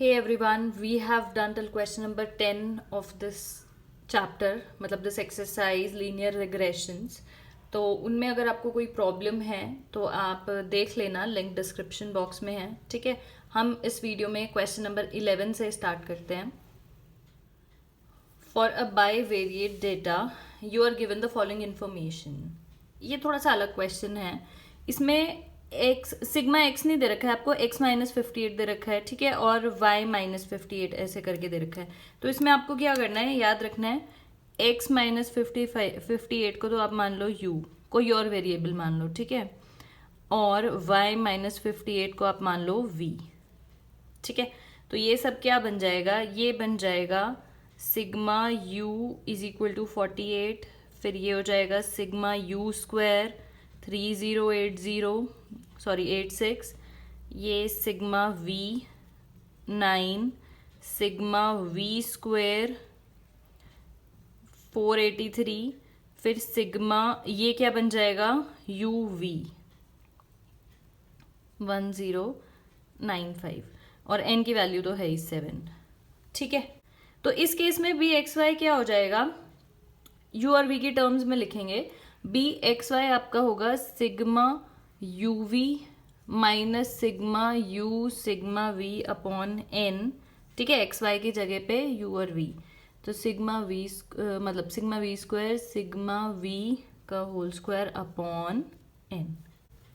Hey everyone, we have done till question number 10 of this chapter, मतलब this exercise linear regressions. तो उनमें अगर आपको कोई प्रॉब्लम है तो आप देख लेना, लिंक डिस्क्रिप्शन बॉक्स में है. ठीक है, हम इस वीडियो में क्वेश्चन नंबर 11 से स्टार्ट करते हैं. For a bivariate data you are given the following information. ये थोड़ा सा अलग क्वेश्चन है. इसमें एक्स सिग्मा एक्स नहीं दे रखा है आपको, एक्स -58 दे रखा है. ठीक है, और वाई -58 ऐसे करके दे रखा है. तो इसमें आपको क्या करना है, याद रखना है एक्स -58 को तो आप मान लो यू, कोई और वेरिएबल मान लो. ठीक है, और वाई -58 को आप मान लो वी. ठीक है, तो ये सब क्या बन जाएगा, ये बन जाएगा sigma u is equal to 48. फिर ये हो जाएगा सिग्मा यू स्क्वायर 86. ये sigma we 9, sigma we square 483. फिर सिग्मा ये क्या बन जाएगा, यू वी 1095, और एन की वैल्यू तो है ही 7. ठीक है, तो इस केस में बी एक्स वाई क्या हो जाएगा, यू और वी की टर्म्स में लिखेंगे. बी एक्स वाई आपका होगा sigma u v minus sigma u sigma v upon n. ठीक है, एक्स वाई की जगह पे यू और वी, तो सिग्मा वी मतलब sigma we square sigma we का होल स्क्वायर अपॉन एन.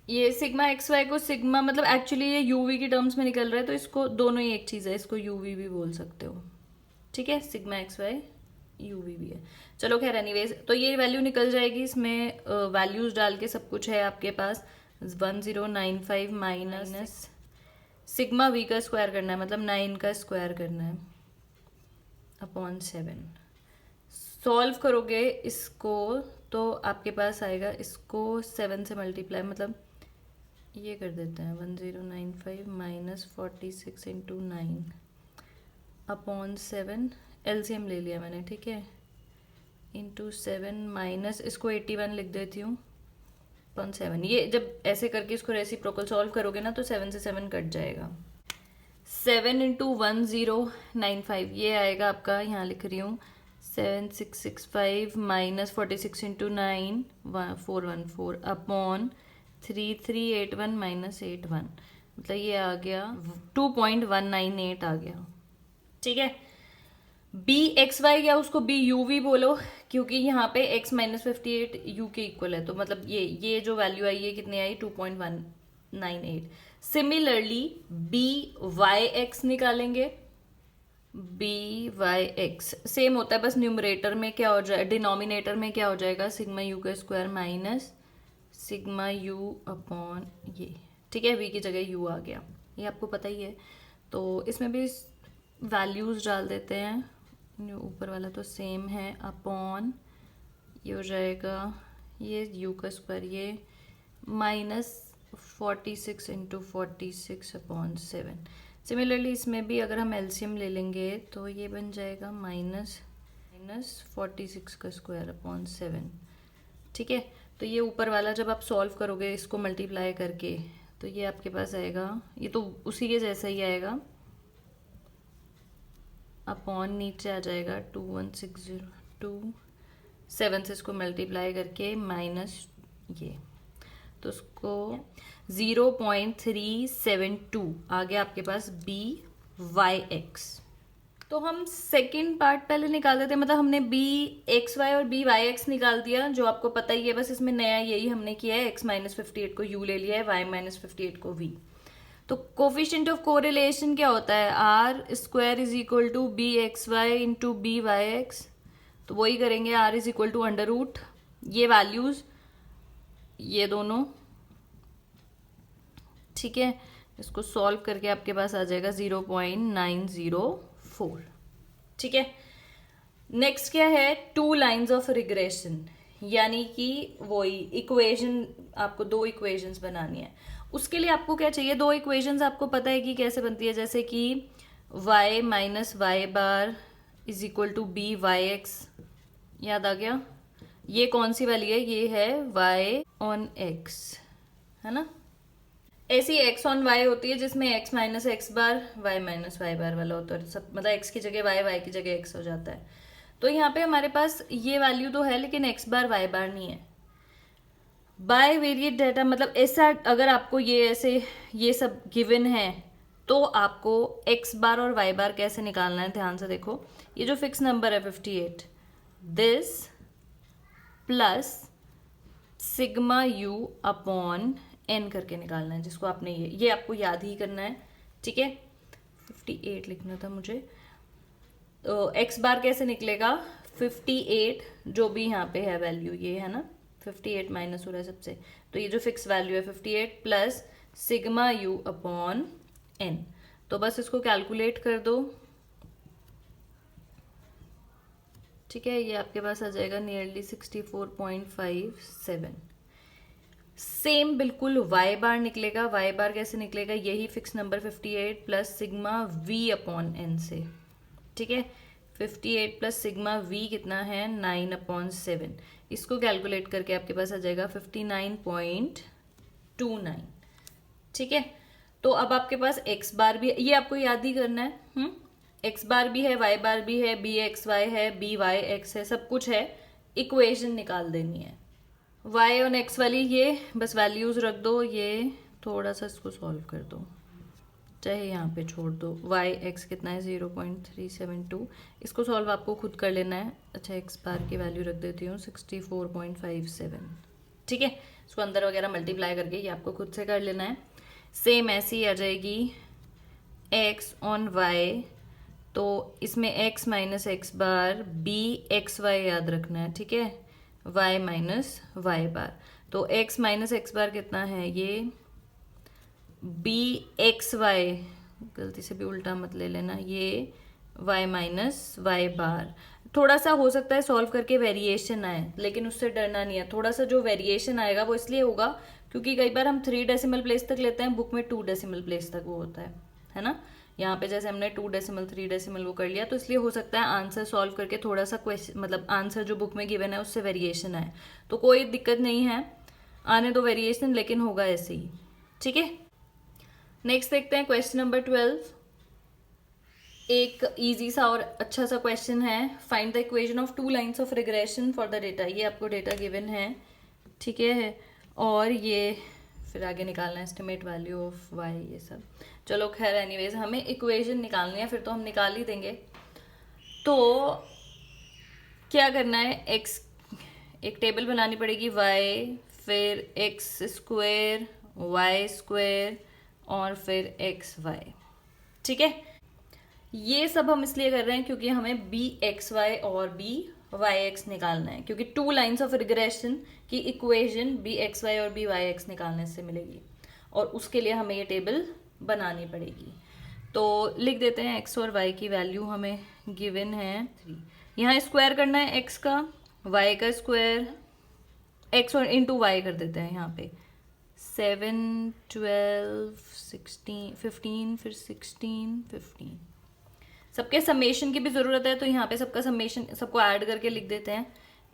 ये सिग्मा एक्स वाई को सिग्मा मतलब एक्चुअली ये यू वी की टर्म्स में निकल रहा है, तो इसको दोनों ही एक चीज़ है, इसको यू वी भी बोल सकते हो. ठीक है, sigma x y u v भी है. चलो खैर, एनीवेज तो ये वैल्यू निकल जाएगी. इसमें वैल्यूज डाल के सब कुछ है आपके पास. 1095 माइनस सिग्मा वी का स्क्वायर करना है, मतलब 9 का स्क्वायर करना है अपॉन 7. सॉल्व करोगे इसको तो आपके पास आएगा, इसको 7 से मल्टीप्लाई, मतलब ये कर देते हैं 1095 माइनस 46 इंटू 9 अपॉन 7. एलसीएम ले लिया मैंने. ठीक है, इंटू 7 माइनस इसको 81 लिख देती हूँ अपॉन 7. ये जब ऐसे करके इसको रेसिप्रोकल सॉल्व करोगे ना तो 7 से 7 कट जाएगा. 7 इंटू 1095 ये आएगा आपका, यहाँ लिख रही हूँ 7665 माइनस 46 इंटू 9 414 अपॉन 3381 माइनस 81, मतलब ये आ गया 2.198 आ गया. ठीक है, बी एक्स वाई या उसको बी यू वी बोलो, क्योंकि यहाँ पे x -58 यू के इक्वल है, तो मतलब ये जो वैल्यू आई ये कितनी आई 2.198. सिमिलरली बी वाई एक्स निकालेंगे. बी वाई एक्स सेम होता है, बस न्यूमरेटर में क्या हो जाए, डिनोमिनेटर में क्या हो जाएगा, सिग्मा यू का square minus sigma u upon ये. ठीक है, वी की जगह यू आ गया, ये आपको पता ही है. तो इसमें भी वैल्यूज डाल देते हैं. ऊपर वाला तो सेम है अपॉन ये हो जाएगा ये यू का स्क्वायर ये माइनस 46 इंटू 46 अपॉन 7. सिमिलरली इसमें भी अगर हम एलसीएम ले लेंगे तो ये बन जाएगा माइनस 46 का स्क्वायर अपॉन 7. ठीक है, तो ये ऊपर वाला जब आप सॉल्व करोगे इसको मल्टीप्लाई करके तो ये आपके पास आएगा, ये तो उसी के जैसा ही आएगा, अपॉन नीचे आ जाएगा 21602. 7 से इसको मल्टीप्लाई करके माइनस ये, तो उसको 0.372 आ गया आपके पास बी वाई एक्स. तो हम सेकंड पार्ट पहले निकाल देते हैं, मतलब हमने बी एक्स वाई और बी वाई एक्स निकाल दिया, जो आपको पता ही है. बस इसमें नया यही हमने किया है, x -58 को u ले लिया है, y -58 को v. तो कोफिशिएंट ऑफ कोरिलेशन क्या होता है, r square is equal to b x y into b y x. तो वही करेंगे, r is equal to under root ये वैल्यूज ये दोनों. ठीक है, इसको सॉल्व करके आपके पास आ जाएगा 0.904. ठीक है, नेक्स्ट क्या है, 2 लाइन्स ऑफ रिग्रेशन, यानी कि वही इक्वेशन, आपको 2 इक्वेशंस बनानी है. उसके लिए आपको क्या चाहिए, 2 इक्वेशंस आपको पता है कि कैसे बनती है, जैसे कि y minus y bar is equal to b y x. याद आ गया, ये कौन सी वाली है, ये है y ऑन x, है ना. ऐसी एक्स ऑन वाई होती है जिसमें एक्स माइनस एक्स बार वाई माइनस वाई बार वाला होता है, सब मतलब एक्स की जगह वाई, वाई की जगह एक्स हो जाता है। तो यहाँ पे हमारे पास ये वैल्यू तो है लेकिन एक्स बार वाई बार नहीं है। बाय वेरिएट डाटा मतलब ऐसा, अगर आपको ये ऐसे ये सब गिवन है तो आपको एक्स बार और वाई बार कैसे निकालना है, ध्यान से देखो। ये जो फिक्स नंबर है 58, this plus sigma u upon n करके निकालना है, जिसको आपने ये आपको याद ही करना है, ठीक है। 58 लिखना था मुझे। तो एक्स बार कैसे निकलेगा, 58 जो भी यहाँ पे है वैल्यू ये है ना, 58 माइनस हो रहा है सबसे, तो ये जो फिक्स वैल्यू है 58 plus sigma u upon n. तो बस इसको कैलकुलेट कर दो, ठीक है। ये आपके पास आ जाएगा नियरली 64.57। सेम बिल्कुल वाई बार निकलेगा। वाई बार कैसे निकलेगा, यही fix number 58 plus sigma v upon n से, ठीक है। 58 प्लस सिग्मा वी कितना है 9/7। इसको कैलकुलेट करके आपके पास आ जाएगा 59.29, ठीक है। तो अब आपके पास एक्स बार भी, ये आपको याद ही करना है, एक्स बार भी है, वाई बार भी है, बी एक्स वाई है, बी वाई एक्स है, सब कुछ है। इक्वेशन निकाल देनी है वाई और एक्स वाली, ये बस वैल्यूज रख दो, ये थोड़ा सा इसको सॉल्व कर दो, चाहे यहाँ पे छोड़ दो। वाई एक्स कितना है 0.372, इसको सॉल्व आपको खुद कर लेना है। अच्छा, एक्स बार की वैल्यू रख देती हूँ 64.57, ठीक है। इसको अंदर वगैरह मल्टीप्लाई करके ये आपको खुद से कर लेना है। सेम ऐसी आ जाएगी एक्स ऑन वाई, तो इसमें एक्स माइनस एक्स बार बी एक्स वाई याद रखना है, ठीक है, वाई माइनस वाई बार। तो एक्स माइनस एक्स बार कितना है, ये बी एक्स वाई, गलती से भी उल्टा मत ले लेना, ये वाई माइनस वाई बार। थोड़ा सा हो सकता है सॉल्व करके वेरिएशन आए, लेकिन उससे डरना नहीं है। थोड़ा सा जो वेरिएशन आएगा वो इसलिए होगा क्योंकि कई बार हम 3 डेसिमल प्लेस तक लेते हैं, बुक में 2 डेसिमल प्लेस तक वो होता है ना। यहाँ पे जैसे हमने 2 डेसिमल 3 डेसिमल वो कर लिया, तो इसलिए हो सकता है आंसर सॉल्व करके थोड़ा सा क्वेश्चन, मतलब आंसर जो बुक में गिवन है उससे वेरिएशन आए, तो कोई दिक्कत नहीं है, आने दो वेरिएशन, लेकिन होगा ऐसे ही, ठीक है। नेक्स्ट देखते हैं क्वेश्चन नंबर 12। एक इजी सा और अच्छा सा क्वेश्चन है, find the equation of 2 lines of regression for the data. ये आपको डेटा गिवन है, ठीक है, और ये फिर आगे निकालना है एस्टिमेट वैल्यू ऑफ वाई, ये सब। चलो खैर, एनीवेज हमें इक्वेशन निकालनी है, फिर तो हम निकाल ही देंगे। तो क्या करना है, एक्स एक टेबल बनानी पड़ेगी, वाई, फिर एक्स स्क्वायर, वाई स्क्वायर, और फिर एक्स वाई, ठीक है। ये सब हम इसलिए कर रहे हैं क्योंकि हमें बी एक्स वाई और बी वाई एक्स निकालना है, क्योंकि 2 लाइन्स ऑफ रिग्रेशन की इक्वेशन बी एक्स वाई और बी वाई एक्स निकालने से मिलेगी, और उसके लिए हमें ये टेबल बनानी पड़ेगी। तो लिख देते हैं एक्स और वाई की वैल्यू हमें गिवन है 3। यहाँ स्क्वायर करना है एक्स का, वाई का स्क्वायर, एक्स और इंटू वाई कर देते हैं यहाँ पे 7 12 16 15, फिर 16 15। सबके समेशन की भी ज़रूरत है, तो यहाँ पे सबका समेशन सबको ऐड करके लिख देते हैं।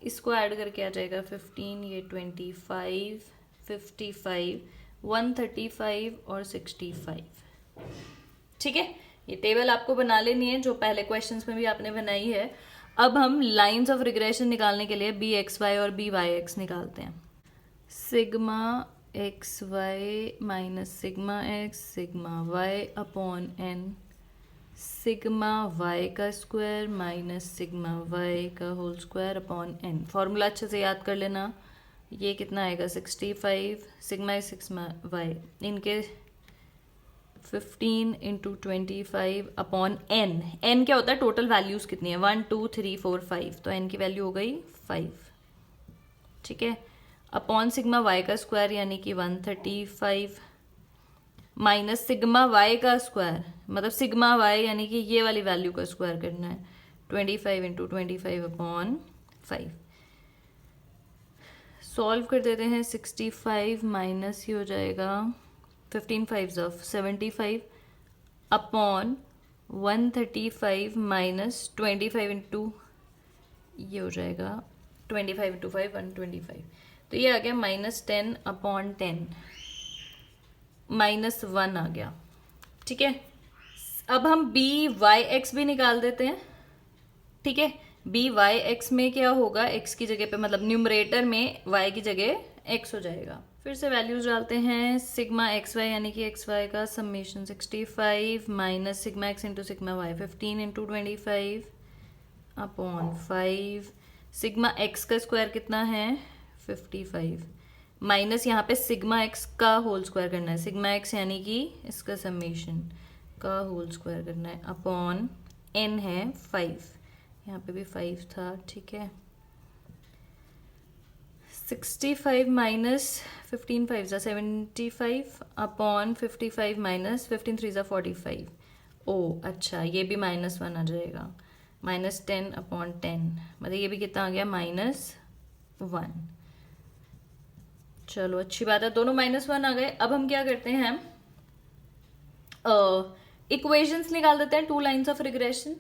इसको ऐड करके आ जाएगा 15, ये 25, 55, 135 और 65, ठीक है। ये टेबल आपको बना लेनी है, जो पहले क्वेश्चंस में भी आपने बनाई है। अब हम लाइंस ऑफ रिग्रेशन निकालने के लिए बी एक्स वाई और बी वाई एक्स निकालते हैं। Sigma x y minus sigma x sigma y upon n, sigma y का स्क्वायर माइनस सिग्मा वाई का whole square upon n. Formula अच्छे से याद कर लेना। ये कितना आएगा 65 सिग्मा सिग्मा वाई, इनके 15 इंटू 25 अपॉन एन। एन क्या होता है, टोटल वैल्यूज कितनी है, 1 2 3 4 5, तो एन की वैल्यू हो गई 5, ठीक है। अपॉन सिग्मा वाई का स्क्वायर यानी कि 135 माइनस सिग्मा वाई का स्क्वायर, मतलब सिग्मा वाई यानी कि ये वाली वैल्यू का स्क्वायर करना है, 25 इंटू 25 अपॉन 5। सॉल्व कर देते हैं, 65 माइनस ये हो जाएगा 15 5 ऑफ 75 अपॉन 135 माइनस 25 इंटू ये हो जाएगा 25 इंटू 5 125, तो ये आ गया -10 अपॉन 10, -1 आ गया। ठीक है, अब हम बी वाई एक्स भी निकाल देते हैं। ठीक है, बी वाई एक्स में क्या होगा, एक्स की जगह पे मतलब न्यूमरेटर में वाई की जगह एक्स हो जाएगा। फिर से वैल्यूज डालते हैं। सिग्मा एक्स वाई यानी कि एक्स वाई का summation 65 minus sigma x into sigma y 15 into 25 upon 5। Sigma x का स्क्वायर कितना है 55 माइनस यहाँ पे सिग्मा एक्स का होल स्क्वायर करना है, सिग्मा एक्स यानी कि इसका समेशन का होल स्क्वायर करना है अपॉन n है 5, यहाँ पे भी 5 था। ठीक है, 65 माइनस 15 5 ज़ा 75 अपॉन 55 माइनस 15 3 ज़ा 45। ओ अच्छा, ये भी -1 आ जाएगा, -10 अपॉन 10, मतलब ये भी कितना आ गया -1। चलो अच्छी बात है, दोनों -1 आ गए। अब हम क्या करते हैं, इक्वेशंस निकाल देते हैं, 2 lines of regression.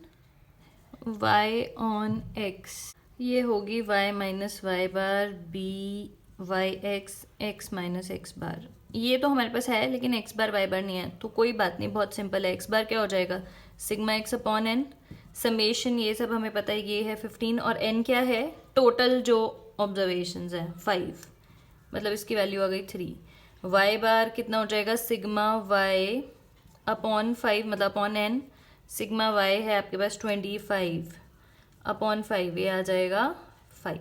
y on x ये होगी y minus y bar b y x x minus x bar. ये तो हमारे पास है लेकिन x बार y बार नहीं है, तो कोई बात नहीं, बहुत सिंपल है। x बार क्या हो जाएगा sigma x upon n, summation ये सब हमें पता है, ये है 15 और n क्या है टोटल जो ऑब्जर्वेशंस हैं 5, मतलब इसकी वैल्यू आ गई 3। y बार कितना हो जाएगा सिग्मा y अपॉन 5 मतलब अपॉन n, सिग्मा y है आपके पास 25 अपॉन 5, ये आ जाएगा 5।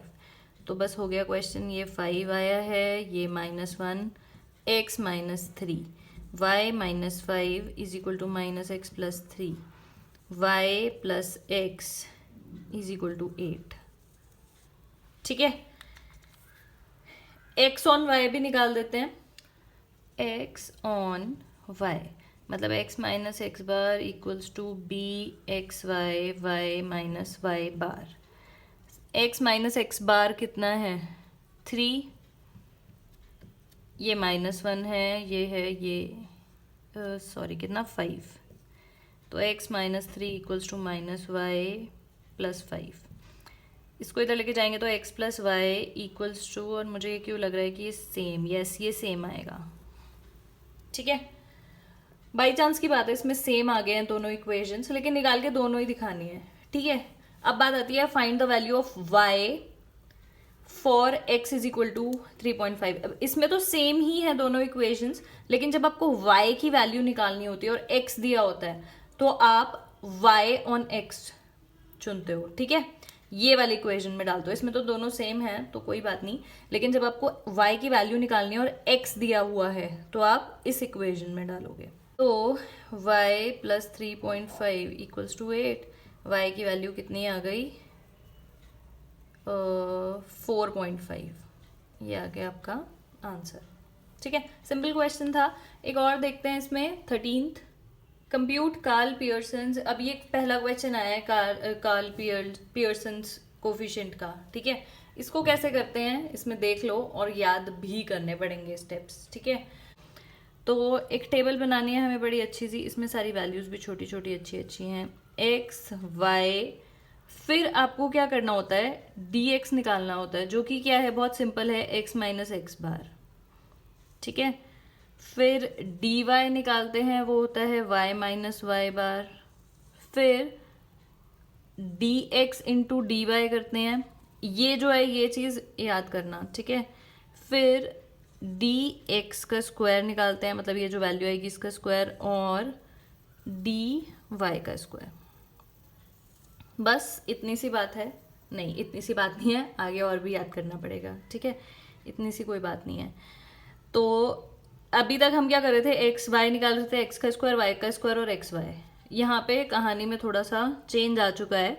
तो बस हो गया क्वेश्चन, ये 5 आया है, ये -1 x minus 3 y minus 5 is equal to -x plus 3 y plus x is equal to 8। ठीक है, x ऑन y भी निकाल देते हैं। x ऑन y मतलब x minus x bar equals to b x y y minus y bar. x minus x bar कितना है 3, ये -1 है, ये है ये सॉरी कितना 5, तो x minus 3 equals to minus y plus 5। इसको इधर लेके जाएंगे तो x plus y equals to, और मुझे ये क्यों लग रहा है कि ये सेम, यस ये सेम आएगा। ठीक है, बाई चांस की बात है इसमें सेम आ गए हैं दोनों इक्वेशंस, लेकिन निकाल के दोनों ही दिखानी है। ठीक है, अब बात आती है find the value of y for x is equal to 3.5। अब इसमें तो सेम ही है दोनों इक्वेशंस, लेकिन जब आपको y की वैल्यू निकालनी होती है और x दिया होता है तो आप y ऑन x चुनते हो। ठीक है, ये वाली इक्वेशन में डालते हो, इसमें तो दोनों सेम है तो कोई बात नहीं, लेकिन जब आपको y की वैल्यू निकालनी है और x दिया हुआ है तो आप इस इक्वेशन में डालोगे। तो y plus 3.5 equals to 8, y की वैल्यू कितनी आ गई 4.5, ये आ गया आपका आंसर। ठीक है, सिंपल क्वेश्चन था। एक और देखते हैं इसमें 13th, कंप्यूट कार्ल पियर्सन। अब ये पहला क्वेश्चन आया है कार्ल पियर्सन्स कोफिशिएंट का। ठीक है, इसको कैसे करते हैं इसमें देख लो, और याद भी करने पड़ेंगे स्टेप्स। ठीक है, तो एक टेबल बनानी है हमें बड़ी अच्छी सी, इसमें सारी वैल्यूज भी छोटी छोटी अच्छी अच्छी हैं, x y, फिर आपको क्या करना होता है dx निकालना होता है, जो कि क्या है बहुत सिंपल है x माइनस एक्स बार। ठीक है, फिर dy निकालते हैं, वो होता है y माइनस वाई बार। फिर dx इंटू dy करते हैं, ये जो है ये चीज़ याद करना। ठीक है, फिर dx का स्क्वायर निकालते हैं, मतलब ये जो वैल्यू आएगी इसका स्क्वायर, और dy का स्क्वायर। बस इतनी सी बात है, नहीं इतनी सी बात नहीं है, आगे और भी याद करना पड़ेगा। ठीक है, इतनी सी कोई बात नहीं है। तो अभी तक हम क्या कर रहे थे, एक्स वाई निकाल रहे थे, एक्स का स्क्वायर वाई का स्क्वायर और एक्स वाई। यहाँ पे कहानी में थोड़ा सा चेंज आ चुका है।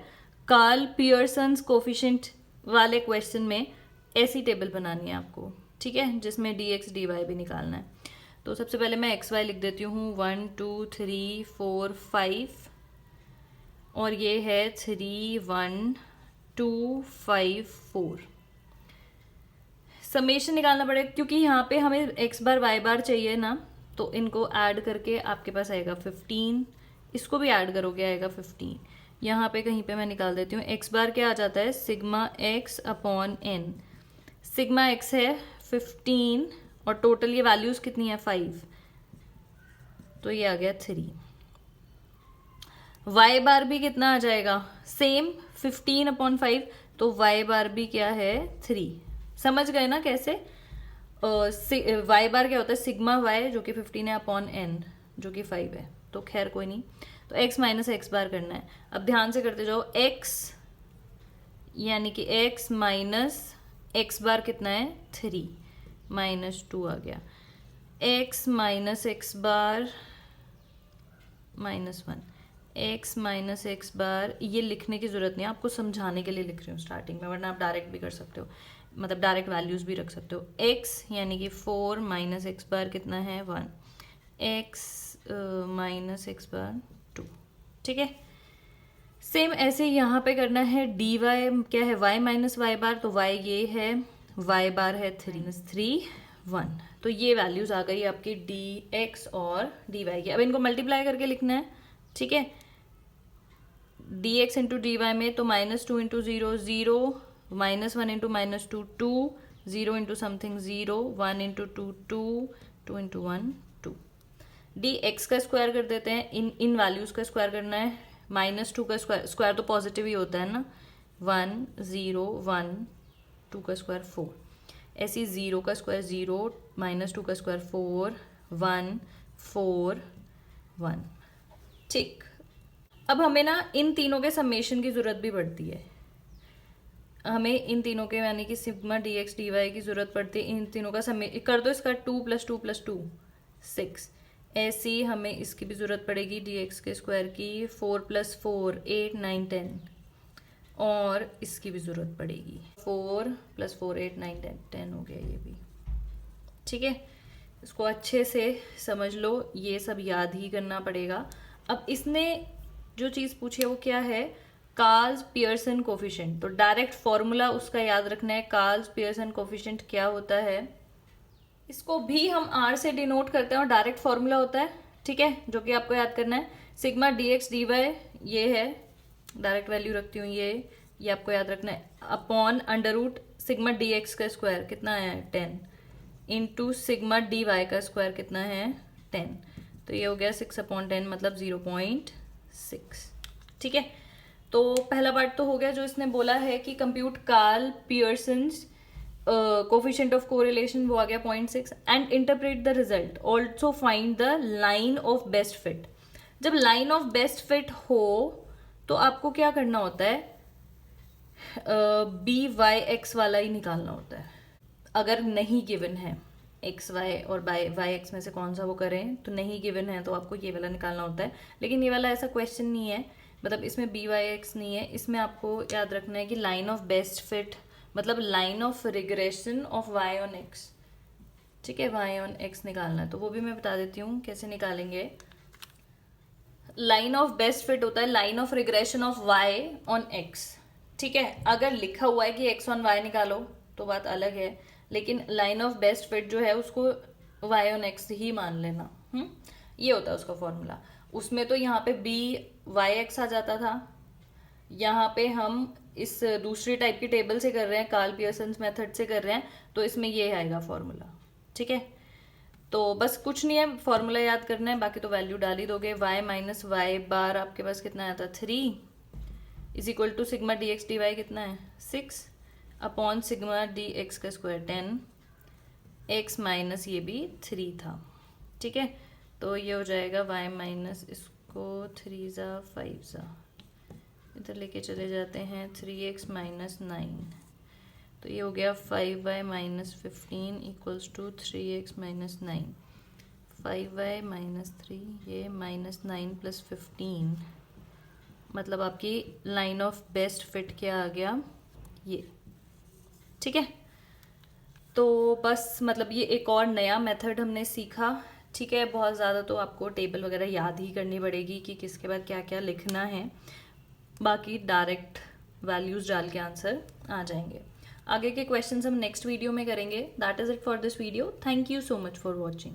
कार्ल पियर्सन्स कोफिशिएंट वाले क्वेश्चन में ऐसी टेबल बनानी है आपको। ठीक है, जिसमें dx dy भी निकालना है। तो सबसे पहले मैं एक्स वाई लिख देती हूँ, 1 2 3 4 5, और ये है 3 1 2 5 4। समेशन निकालना पड़ेगा क्योंकि यहाँ पे हमें एक्स बार वाई बार चाहिए ना, तो इनको ऐड करके आपके पास आएगा 15, इसको भी ऐड करोगे आएगा 15। यहाँ पे कहीं पे मैं निकाल देती हूँ, एक्स बार क्या आ जाता है sigma x upon n, sigma x है 15 और टोटल ये वैल्यूज कितनी है 5, तो ये आ गया 3। y बार भी कितना आ जाएगा, सेम 15/5, तो y बार भी क्या है 3। समझ गए ना कैसे? y बार क्या होता है, सिग्मा y जो कि 15 है अपॉन n जो कि 5 है, तो खैर कोई नहीं। तो x माइनस एक्स बार करना है। अब ध्यान से करते जाओ, x यानी कि x माइनस एक्स बार कितना है 3 -2 आ गया। x माइनस एक्स बार -1, x माइनस एक्स बार, ये लिखने की ज़रूरत नहीं है, आपको समझाने के लिए लिख रही हूँ स्टार्टिंग में, वरना आप डायरेक्ट भी कर सकते हो, मतलब डायरेक्ट वैल्यूज़ भी रख सकते हो। x यानी कि 4 माइनस एक्स बार कितना है 1, x माइनस एक्स बार 2। ठीक है, सेम ऐसे यहाँ पे करना है। dy क्या है, y माइनस वाई बार, तो y ये है, y बार है 3 1। तो ये वैल्यूज आ गई आपकी dx और dy की। अब इनको मल्टीप्लाई करके लिखना है। ठीक है, dx इंटू dy में तो -2 into 0 0, -1 into -2 2, 0 into something 0, 1 into 2 2, 2 into 1 2। dx का स्क्वायर कर देते हैं, इन वैल्यूज का स्क्वायर करना है। -2 का स्क्वायर तो पॉजिटिव ही होता है ना, 1 0 1, 2 का स्क्वायर 4, ऐसे 0 का स्क्वायर 0, -2 का स्क्वायर 4 1 4 1। ठीक, अब हमें ना इन तीनों के समेशन की ज़रूरत भी पड़ती है। हमें इन तीनों के यानी कि सिग्मा dx dy की ज़रूरत पड़ती है। इन तीनों का कर दो, इसका 2 + 2 + 2 6। ऐसे ही हमें इसकी भी ज़रूरत पड़ेगी dx के स्क्वायर की, 4 + 4 8 9 10, और इसकी भी ज़रूरत पड़ेगी 4 + 4 8 9 10 10 हो गया ये भी। ठीक है, इसको अच्छे से समझ लो, ये सब याद ही करना पड़ेगा। अब इसने जो चीज़ पूछी है वो क्या है, कार्ल्स पियर्सन कोफिशिएंट। तो डायरेक्ट फॉर्मूला उसका याद रखना है। कार्ल्स पियर्सन कोफिशिएंट क्या होता है, इसको भी हम r से डिनोट करते हैं और डायरेक्ट फॉर्मूला होता है। ठीक है, जो कि आपको याद करना है। सिग्मा dx dy ये है, डायरेक्ट वैल्यू रखती हूँ ये आपको याद रखना है, अपॉन √ सिग्मा dx का स्क्वायर कितना है 10, इंटू सिग्मा dy का स्क्वायर कितना है 10। तो ये हो गया 6/10 मतलब 0.6। ठीक है, तो पहला पार्ट तो हो गया जो इसने बोला है कि compute Karl Pearson's coefficient of correlation, वो आ गया 0.6, and interpret the result, also find the line of best fit. जब लाइन ऑफ बेस्ट फिट हो तो आपको क्या करना होता है, BYX वाला ही निकालना होता है। अगर नहीं गिवन है XY और YX में से कौन सा वो करें, तो नहीं गिवन है तो आपको ये वाला निकालना होता है। लेकिन ये वाला ऐसा क्वेश्चन नहीं है, मतलब इसमें BYX नहीं है, इसमें आपको याद रखना है कि लाइन ऑफ बेस्ट फिट मतलब line of regression of y on x। ठीक है, y on x निकालना है, तो वो भी मैं बता देती हूँ कैसे निकालेंगे। लाइन ऑफ बेस्ट फिट होता है line of regression of y on x। ठीक है, अगर लिखा हुआ है कि x on y निकालो तो बात अलग है, लेकिन लाइन ऑफ बेस्ट फिट जो है उसको y on x ही मान लेना। ये होता है उसका फॉर्मूला। उसमें तो यहाँ पे BYX आ जाता था, यहाँ पे हम इस दूसरी टाइप की टेबल से कर रहे हैं, कार्ल पियर्सन मेथड से कर रहे हैं, तो इसमें ये आएगा फॉर्मूला। ठीक है, तो बस कुछ नहीं है, फॉर्मूला याद करना है, बाकी तो वैल्यू डाल ही दोगे। y माइनस वाई बार आपके पास कितना आया था 3 is equal to sigma dx dy कितना है 6 अपॉन सिग्मा dx का स्क्वायर 10, x माइनस ये भी 3 था। ठीक है, तो ये हो जाएगा y माइनस इसको 3 ज़ा 5 ज़ा इधर लेके चले जाते हैं 3x माइनस 9, तो ये हो गया 5y minus 15 equals to 3x minus 9, 5y minus 3 ये माइनस 9 प्लस 15, मतलब आपकी लाइन ऑफ बेस्ट फिट क्या आ गया ये। ठीक है, तो बस मतलब ये एक और नया मेथड हमने सीखा। ठीक है, बहुत ज़्यादा तो आपको टेबल वगैरह याद ही करनी पड़ेगी कि किसके बाद क्या क्या लिखना है, बाकी डायरेक्ट वैल्यूज डाल के आंसर आ जाएंगे। आगे के क्वेश्चंस हम नेक्स्ट वीडियो में करेंगे। That is it for this video. Thank you so much for watching.